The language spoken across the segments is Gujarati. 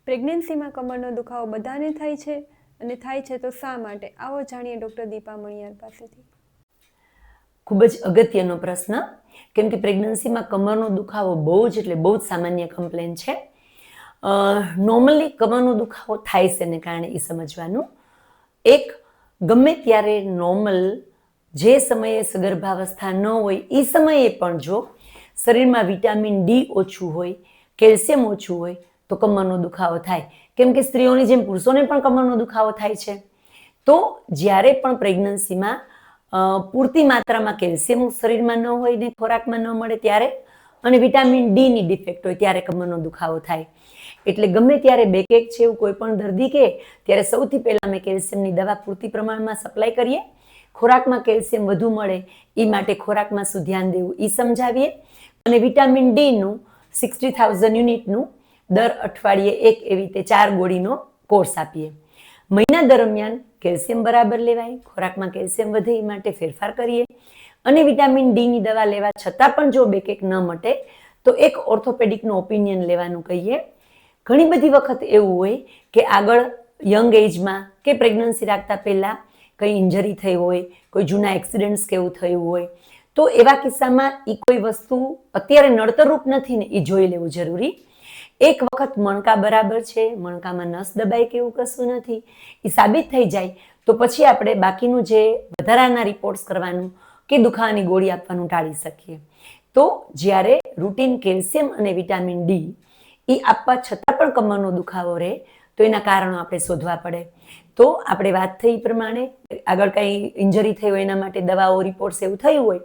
પ્રેગ્નન્સીમાં કમરનો દુખાવો બધાને થાય છે અને થાય છે તો શા માટે? આવો જાણીએ ડૉક્ટર દીપા મણિયાર પાસેથી. ખૂબ જ અગત્યનો પ્રશ્ન, કેમ કે પ્રેગ્નન્સીમાં કમરનો દુખાવો બહુ જ સામાન્ય કમ્પ્લેન છે. નોર્મલી કમરનો દુખાવો થાય છે ને કારણે એ સમજવાનું. એક, ગમે ત્યારે નોર્મલ જે સમયે સગર્ભાવસ્થા ન હોય એ સમયે પણ જો શરીરમાં વિટામિન ડી ઓછું હોય, કેલ્શિયમ ઓછું હોય તો કમરનો દુખાવો થાય. કેમ કે સ્ત્રીઓની જેમ પુરુષોને પણ કમરનો દુખાવો થાય છે. તો જ્યારે પણ પ્રેગ્નન્સીમાં પૂરતી માત્રામાં કેલ્શિયમ શરીરમાં ન હોય ને ખોરાકમાં ન મળે ત્યારે, અને વિટામિન ડીની ડિફેક્ટ હોય ત્યારે કમરનો દુખાવો થાય. એટલે ગમે ત્યારે બેકએક છે એવું કોઈ પણ દર્દી કહે ત્યારે સૌથી પહેલાં અમે કેલ્શિયમની દવા પૂરતી પ્રમાણમાં સપ્લાય કરીએ. ખોરાકમાં કેલ્શિયમ વધુ મળે એ માટે ખોરાકમાં શું ધ્યાન દેવું એ સમજાવીએ. અને વિટામિન ડીનું 60,000 યુનિટનું દર અઠવાડિયે એક એવી રીતે 4 ગોળીનો કોર્સ આપીએ. મહિના દરમિયાન કેલ્શિયમ બરાબર લેવાય, ખોરાકમાં કેલ્શિયમ વધે એ માટે ફેરફાર કરીએ. અને વિટામિન ડીની દવા લેવા છતાં પણ જો બેકએક ન મટે તો એક ઓર્થોપેડિકનું ઓપિનિયન લેવાનું કહીએ. ઘણી બધી વખત એવું હોય કે આગળ યંગ એજમાં કે પ્રેગ્નન્સી રાખતા પહેલાં કંઈ ઇન્જરી થઈ હોય, કોઈ જૂના એક્સિડન્ટ્સ કે એવું થયું હોય, તો એવા કિસ્સામાં એ કોઈ વસ્તુ અત્યારે નડતરરૂપ નથી ને એ જોઈ લેવું જરૂરી. એક વખત મણકા બરાબર છે, મણકામાં નસ દબાય કે એવું કશું નથી, એ સાબિત થઈ જાય તો પછી આપણે બાકીનું જે વધારાના રિપોર્ટ્સ કરવાનું કે દુખાવાની ગોળી આપવાનું ટાળી શકીએ. તો જ્યારે રૂટીન કેલ્શિયમ અને વિટામિન ડી એ આપવા છતાં પણ કમરનો દુખાવો રહે તો એના કારણો આપણે શોધવા પડે. તો આપણે વાત થઈ એ પ્રમાણે આગળ કંઈ ઇન્જરી થઈ હોય એના માટે દવાઓ, રિપોર્ટ્સ એવું થયું હોય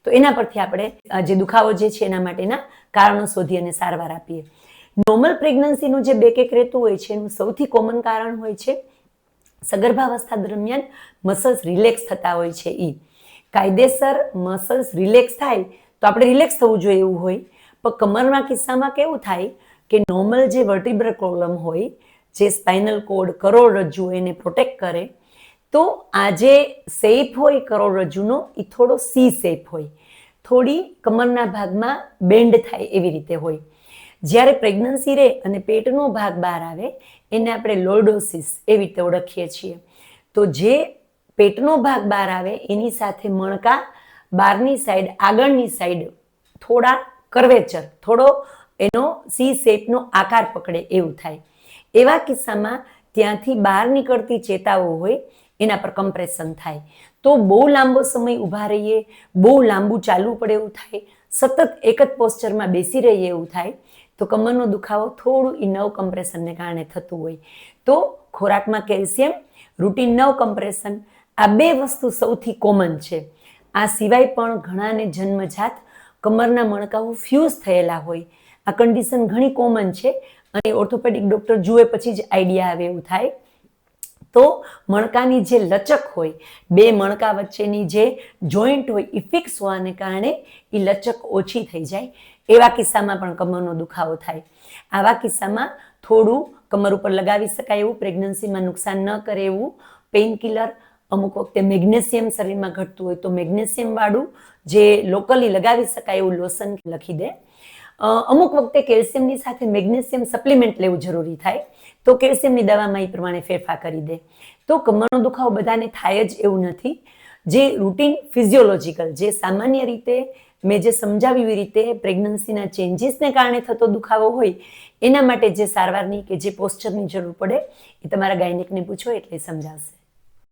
તો એના પરથી આપણે જે દુખાવો જે છે એના માટેના કારણો શોધી અને સારવાર આપીએ. નોર્મલ પ્રેગ્નન્સીનું જે બેકએક રહેતું હોય છે એનું સૌથી કોમન કારણ હોય છે સગર્ભાવસ્થા દરમિયાન મસલ્સ રિલેક્સ થતા હોય છે. કાયદેસર મસલ્સ રિલેક્સ થાય તો આપણે રિલેક્સ થવું જોઈએ એવું હોય, પણ કમરના કિસ્સામાં કેવું થાય કે નોર્મલ જે વર્ટિબ્રલ કોલમ હોય, જે સ્પાઇનલ કોડ, કરોડરજ્જુ એને પ્રોટેક્ટ કરે, તો આ જે શેપ હોય કરોડરજ્જુનો એ થોડો સી શેપ હોય, થોડી કમરના ભાગમાં બેન્ડ થાય એવી રીતે હોય. જ્યારે પ્રેગ્નન્સી રહે અને પેટનો ભાગ બહાર આવે એને આપણે લોર્ડોસિસ એવી રીતે ઓળખીએ છીએ. તો જે પેટનો ભાગ બહાર આવે એની સાથે મણકા બહારની સાઈડ, આગળની સાઈડ થોડા કર્વેચર, થોડો એનો સી શેપનો આકાર પકડે એવું થાય. એવા કિસ્સામાં ત્યાંથી બહાર નીકળતી ચેતાઓ હોય એના પર કમ્પ્રેશન થાય. તો બહુ લાંબો સમય ઊભા રહીએ, બહુ લાંબુ ચાલવું પડે એવું થાય, સતત એક જ પોસ્ચરમાં બેસી રહીએ એવું થાય તો કમરનો દુખાવો થોડું એ નર્વ કમ્પ્રેશનને કારણે થતું હોય. તો ખોરાકમાં કેલ્શિયમ, રૂટીન નર્વ કમ્પ્રેશન, આ બે વસ્તુ સૌથી કોમન છે. આ સિવાય પણ ઘણાને જન્મજાત કમરના મણકાઓ ફ્યુઝ થયેલા હોય. આ કન્ડિશન ઘણી કોમન છે અને ઓર્થોપેડિક ડૉક્ટર જુએ પછી જ આઈડિયા આવે એવું થાય. તો મણકાની જે લચક હોય, બે મણકા વચ્ચેની જે જોઈન્ટ હોય એ ફિક્સ હોવાને કારણે એ લચક ઓછી થઈ જાય. એવા કિસ્સામાં પણ કમરનો દુખાવો થાય. આવા કિસ્સામાં થોડું કમર ઉપર લગાવી શકાય એવું, પ્રેગ્નન્સીમાં નુકસાન ન કરે એવું પેઇનકિલર, અમુક વખતે મેગ્નેશિયમ શરીરમાં ઘટતું હોય તો મેગ્નેશિયમવાળું જે લોકલી લગાવી શકાય એવું લોશન લખી દે. અમુક વખતે કેલ્શિયમની સાથે મેગ્નેશિયમ સપ્લિમેન્ટ લેવું જરૂરી થાય તો કેલ્શિયમની દવામાં એ પ્રમાણે ફેરફાર કરી દે. તો કમરનો દુખાવો બધાને થાય જ એવું નથી. જે રૂટીન ફિઝિયોલોજીકલ, જે સામાન્ય રીતે મેં જે સમજાવ્યું એવી રીતે પ્રેગ્નન્સીના ચેન્જીસને કારણે થતો દુખાવો હોય એના માટે જે સારવારની કે જે પોસ્ચરની જરૂર પડે એ તમારા ગાયનેકને પૂછો એટલે સમજાવશે.